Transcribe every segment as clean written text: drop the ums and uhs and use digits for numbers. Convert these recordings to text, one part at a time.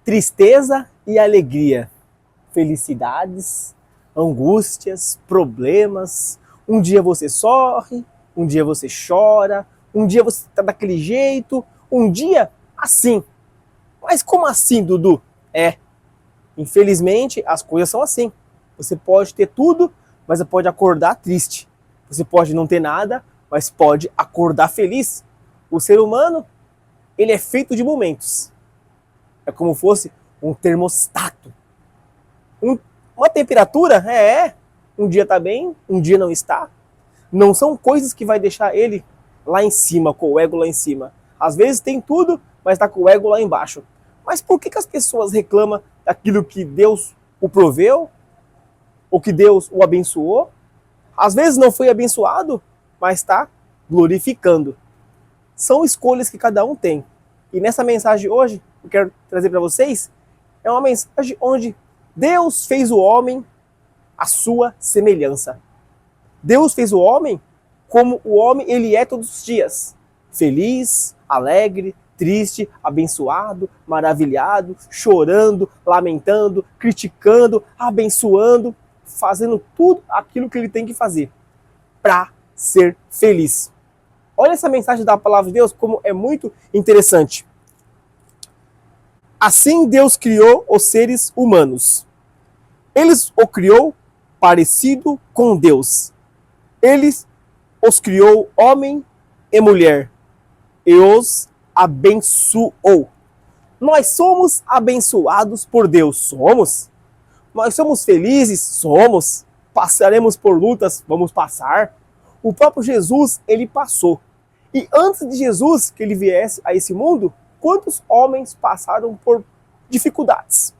Tristeza e alegria, felicidades, angústias, problemas. Um dia você sorri, um dia você chora, um dia você está daquele jeito, um dia assim. Mas como assim, Dudu? Infelizmente as coisas são assim. Você pode ter tudo, mas você pode acordar triste. Você pode não ter nada, mas pode acordar feliz. O ser humano, ele é feito de momentos. É como fosse um termostato. Uma temperatura, um dia está bem, um dia não está. Não são coisas que vai deixar ele lá em cima, com o ego lá em cima. Às vezes tem tudo, mas está com o ego lá embaixo. Mas por que as pessoas reclamam daquilo que Deus o proveu, ou que Deus o abençoou? Às vezes não foi abençoado, mas está glorificando. São escolhas que cada um tem. E nessa mensagem hoje, eu quero trazer para vocês, é uma mensagem onde Deus fez o homem à sua semelhança. Deus fez o homem como o homem ele é todos os dias. Feliz, alegre, triste, abençoado, maravilhado, chorando, lamentando, criticando, abençoando, fazendo tudo aquilo que ele tem que fazer para ser feliz. Olha essa mensagem da palavra de Deus como é muito interessante. Assim Deus criou os seres humanos. Ele o criou parecido com Deus. Ele os criou homem e mulher e os abençoou. Nós somos abençoados por Deus, somos. Nós somos felizes, somos. Passaremos por lutas, vamos passar. O próprio Jesus, ele passou. E antes de Jesus, que ele viesse a esse mundo, quantos homens passaram por dificuldades?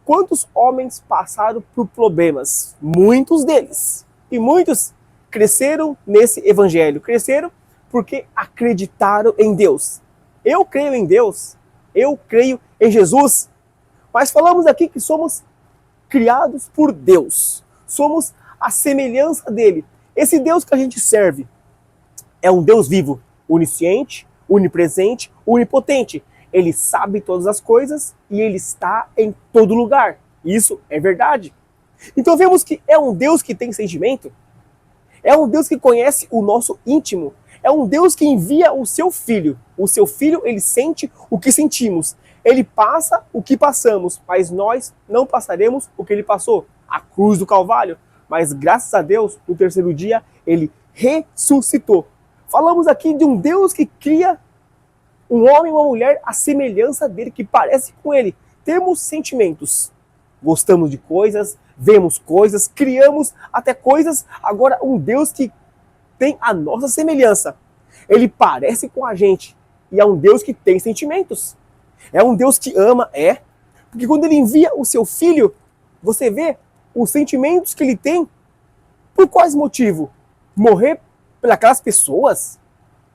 Quantos homens passaram por problemas? Muitos deles. E muitos cresceram nesse evangelho. Cresceram porque acreditaram em Deus. Eu creio em Deus. Eu creio em Jesus. Mas falamos aqui que somos criados por Deus. Somos a semelhança dele. Esse Deus que a gente serve é um Deus vivo, onisciente, onipresente, onipotente. Ele sabe todas as coisas e ele está em todo lugar. Isso é verdade. Então vemos que é um Deus que tem sentimento. É um Deus que conhece o nosso íntimo. É um Deus que envia o seu Filho. O seu Filho, ele sente o que sentimos. Ele passa o que passamos, mas nós não passaremos o que ele passou. A cruz do Calvário. Mas graças a Deus, no terceiro dia, ele ressuscitou. Falamos aqui de um Deus que cria um homem e uma mulher à semelhança dele, que parece com ele. Temos sentimentos. Gostamos de coisas, vemos coisas, criamos até coisas. Agora, um Deus que tem a nossa semelhança. Ele parece com a gente. E é um Deus que tem sentimentos. É um Deus que ama, Porque quando ele envia o seu filho, você vê os sentimentos que ele tem. Por quais motivos? Morrer pelas pessoas,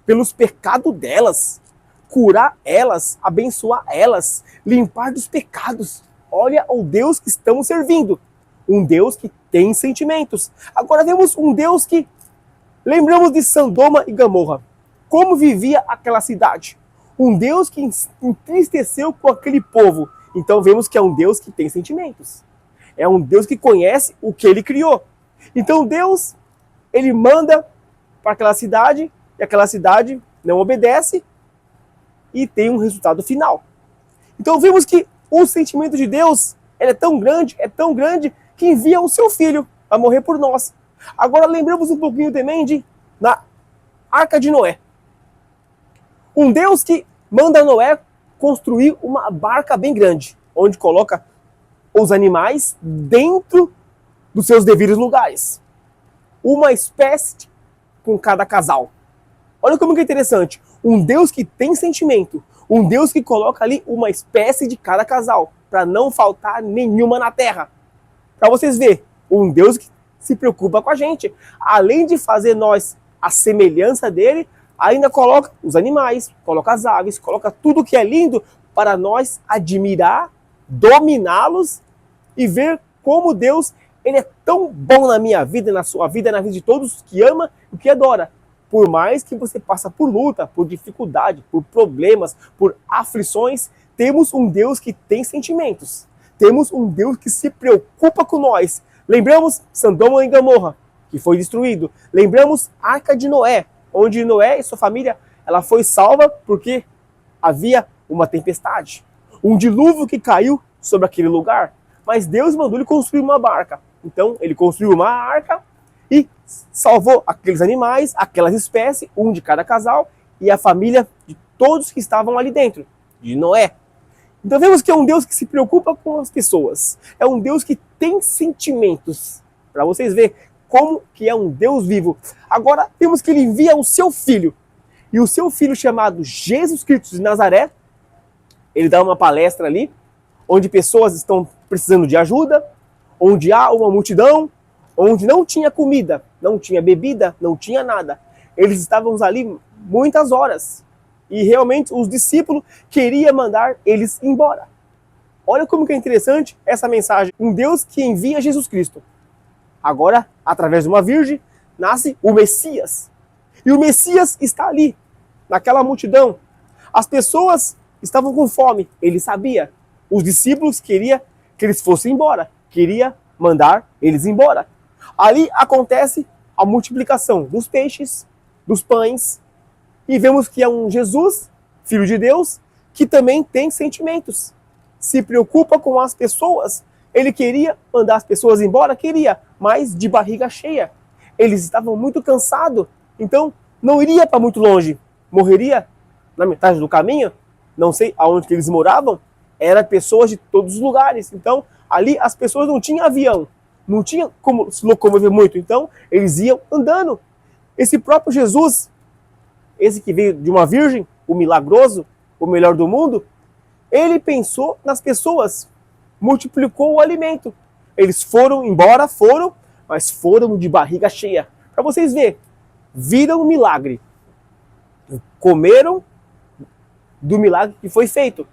pelos pecados delas, curar elas, abençoar elas, limpar dos pecados. Olha o Deus que estamos servindo. Um Deus que tem sentimentos. Agora vemos um Deus que... Lembramos de Sodoma e Gomorra. Como vivia aquela cidade. Um Deus que entristeceu com aquele povo. Então vemos que é um Deus que tem sentimentos. É um Deus que conhece o que ele criou. Então Deus, ele manda para aquela cidade, e aquela cidade não obedece, e tem um resultado final. Então vemos que o sentimento de Deus é tão grande, que envia o seu filho a morrer por nós. Agora lembramos um pouquinho também na Arca de Noé. Um Deus que manda Noé construir uma barca bem grande, onde coloca os animais dentro dos seus devidos lugares. Uma espécie com cada casal. Olha como que é interessante. Um Deus que tem sentimento. Um Deus que coloca ali uma espécie de cada casal, para não faltar nenhuma na terra. Para vocês verem, um Deus que se preocupa com a gente. Além de fazer nós a semelhança dele, ainda coloca os animais, coloca as aves, coloca tudo que é lindo para nós admirar, dominá-los e ver como Deus ele é tão bom na minha vida, na sua vida, na vida de todos que ama e que adora. Por mais que você passe por luta, por dificuldade, por problemas, por aflições, temos um Deus que tem sentimentos. Temos um Deus que se preocupa com nós. Lembramos Sodoma e Gomorra, que foi destruído. Lembramos a Arca de Noé, onde Noé e sua família ela foi salva porque havia uma tempestade. Um dilúvio que caiu sobre aquele lugar. Mas Deus mandou ele construir uma barca. Então ele construiu uma arca e salvou aqueles animais, aquelas espécies, um de cada casal, e a família de todos que estavam ali dentro, de Noé. Então vemos que é um Deus que se preocupa com as pessoas. É um Deus que tem sentimentos. Para vocês verem como que é um Deus vivo. Agora temos que ele envia o seu filho. E o seu filho chamado Jesus Cristo de Nazaré, ele dá uma palestra ali, onde pessoas estão precisando de ajuda, onde há uma multidão, onde não tinha comida, não tinha bebida, não tinha nada. Eles estavam ali muitas horas. E realmente os discípulos queriam mandar eles embora. Olha como que é interessante essa mensagem. Um Deus que envia Jesus Cristo. Agora, através de uma virgem, nasce o Messias. E o Messias está ali, naquela multidão. As pessoas estavam com fome, ele sabia. Os discípulos queriam que eles fossem embora, queria mandar eles embora. Ali acontece a multiplicação dos peixes, dos pães, e vemos que é um Jesus, Filho de Deus, que também tem sentimentos. Se preocupa com as pessoas. Ele queria mandar as pessoas embora, queria, mas de barriga cheia. Eles estavam muito cansados, então não iria para muito longe. Morreria na metade do caminho. Não sei aonde que eles moravam. Eram pessoas de todos os lugares. Então, ali as pessoas não tinham avião. Não tinha como se locomover muito. Então, eles iam andando. Esse próprio Jesus, esse que veio de uma virgem, o milagroso, o melhor do mundo, ele pensou nas pessoas, multiplicou o alimento. Eles foram embora, mas foram de barriga cheia. Para vocês verem, viram o milagre. Comeram do milagre que foi feito.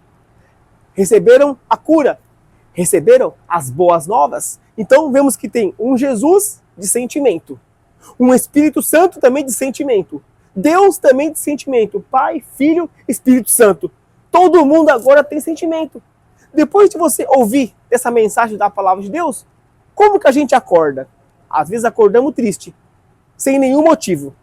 Receberam a cura. Receberam as boas novas. Então vemos que tem um Jesus de sentimento. Um Espírito Santo também de sentimento. Deus também de sentimento. Pai, Filho, Espírito Santo. Todo mundo agora tem sentimento. Depois de você ouvir essa mensagem da palavra de Deus, como que a gente acorda? Às vezes acordamos triste, sem nenhum motivo.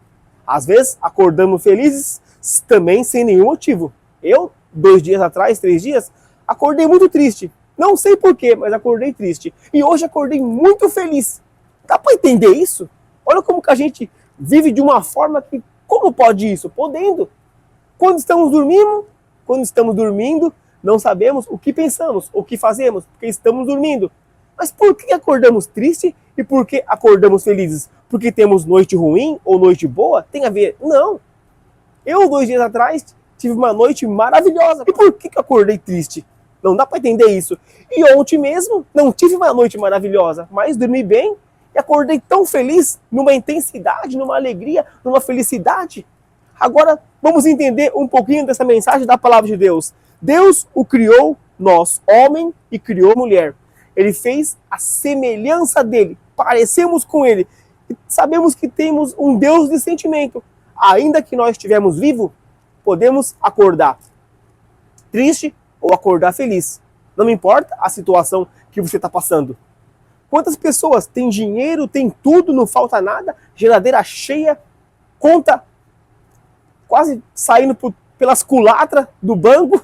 Às vezes acordamos felizes, também sem nenhum motivo. Eu, 2 dias atrás, 3 dias, acordei muito triste. Não sei porquê, mas acordei triste. E hoje acordei muito feliz. Dá para entender isso? Olha como que a gente vive de uma forma que... Como pode isso? Podendo. Quando estamos dormindo, não sabemos o que pensamos, o que fazemos, porque estamos dormindo. Mas por que acordamos triste e por que acordamos felizes? Porque temos noite ruim ou noite boa? Tem a ver? Não. Eu, 2 dias atrás, tive uma noite maravilhosa. E por que acordei triste? Não dá para entender isso. E ontem mesmo, não tive uma noite maravilhosa, mas dormi bem e acordei tão feliz, numa intensidade, numa alegria, numa felicidade. Agora, vamos entender um pouquinho dessa mensagem da palavra de Deus. Deus o criou, nós, homem, e criou mulher. Ele fez a semelhança dele, parecemos com ele. E sabemos que temos um Deus de sentimento. Ainda que nós estivermos vivos, podemos acordar triste ou acordar feliz. Não importa a situação que você está passando. Quantas pessoas têm dinheiro, têm tudo, não falta nada, geladeira cheia, conta quase saindo pelas culatras do banco,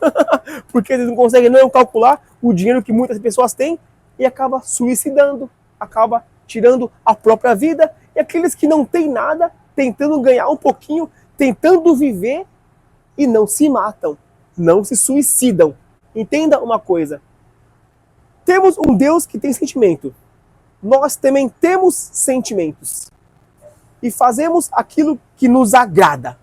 porque eles não conseguem não calcular o dinheiro que muitas pessoas têm e acaba suicidando, acaba tirando a própria vida. E aqueles que não têm nada, tentando ganhar um pouquinho, tentando viver e não se matam, não se suicidam. Entenda uma coisa, temos um Deus que tem sentimento. Nós também temos sentimentos e fazemos aquilo que nos agrada.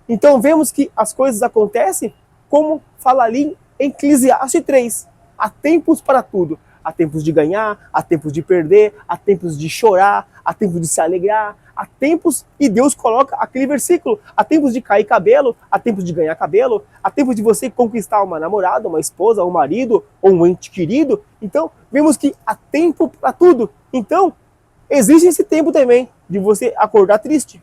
Então vemos que as coisas acontecem como fala ali em Eclesiastes 3. Há tempos para tudo. Há tempos de ganhar, há tempos de perder, há tempos de chorar, há tempos de se alegrar, há tempos, e Deus coloca aquele versículo, há tempos de cair cabelo, há tempos de ganhar cabelo, há tempos de você conquistar uma namorada, uma esposa, um marido ou um ente querido. Então, vemos que há tempo para tudo. Então, existe esse tempo também de você acordar triste.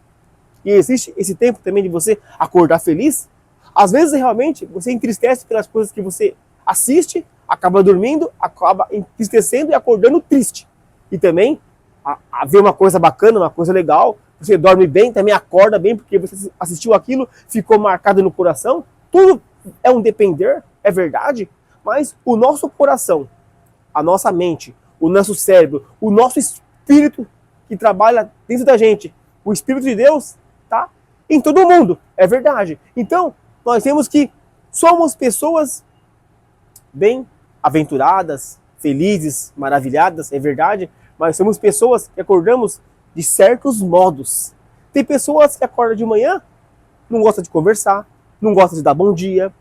E existe esse tempo também de você acordar feliz. Às vezes, realmente, você entristece pelas coisas que você assiste, acaba dormindo, acaba entristecendo e acordando triste. E também, a ver uma coisa bacana, uma coisa legal, você dorme bem, também acorda bem, porque você assistiu aquilo, ficou marcado no coração. Tudo é um depender, é verdade, mas o nosso coração, a nossa mente, o nosso cérebro, o nosso espírito que trabalha dentro da gente, o Espírito de Deus, tá em todo mundo, é verdade. Então, nós temos que somos pessoas bem-aventuradas, felizes, maravilhadas, é verdade, mas somos pessoas que acordamos de certos modos. Tem pessoas que acordam de manhã, não gosta de conversar, não gosta de dar bom dia,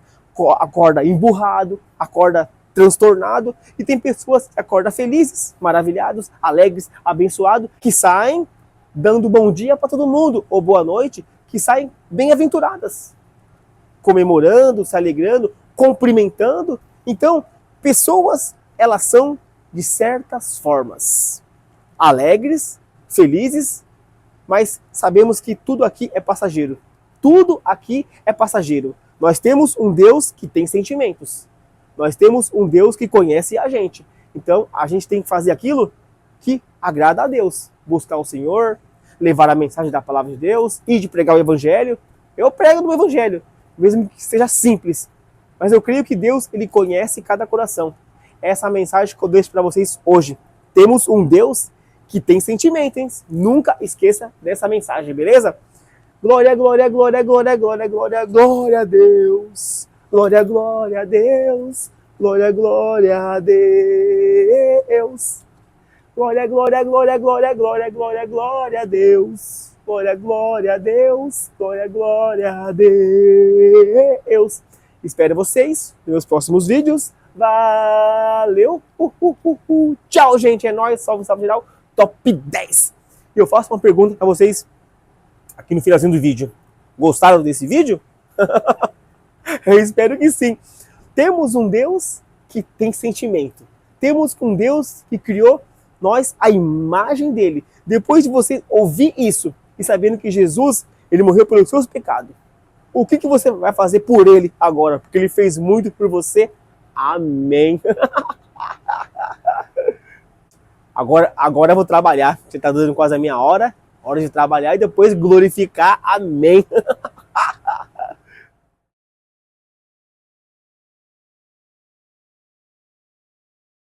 acorda emburrado, acorda transtornado, e tem pessoas que acordam felizes, maravilhados, alegres, abençoados, que saem dando bom dia para todo mundo, ou boa noite, que saem bem-aventuradas, comemorando, se alegrando, cumprimentando. Então, pessoas, elas são de certas formas alegres, felizes, mas sabemos que tudo aqui é passageiro. Tudo aqui é passageiro. Nós temos um Deus que tem sentimentos. Nós temos um Deus que conhece a gente. Então, a gente tem que fazer aquilo que agrada a Deus. Buscar o Senhor, levar a mensagem da palavra de Deus, ir de pregar o Evangelho. Eu prego do Evangelho, mesmo que seja simples. Mas eu creio que Deus, ele conhece cada coração. Essa é a mensagem que eu deixo para vocês hoje. Temos um Deus que tem sentimentos. Nunca esqueça dessa mensagem, beleza? Glória, glória, glória, glória, glória, glória, glória a Deus. Glória, glória a Deus. Glória, glória a Deus. Glória, glória, glória, glória, glória, glória, glória a Deus. Glória, glória a Deus. Glória, glória a Deus. Espero vocês nos meus próximos vídeos. Valeu! Tchau, gente. É nóis. Salve, salve geral. Top 10. E eu faço uma pergunta para vocês aqui no finalzinho do vídeo. Gostaram desse vídeo? Eu espero que sim. Temos um Deus que tem sentimento. Temos um Deus que criou nós a imagem dele. Depois de você ouvir isso e sabendo que Jesus, ele morreu pelos seus pecados, o que você vai fazer por ele agora? Porque ele fez muito por você. Amém. Agora eu vou trabalhar. Você está dando quase a minha hora de trabalhar e depois glorificar. Amém.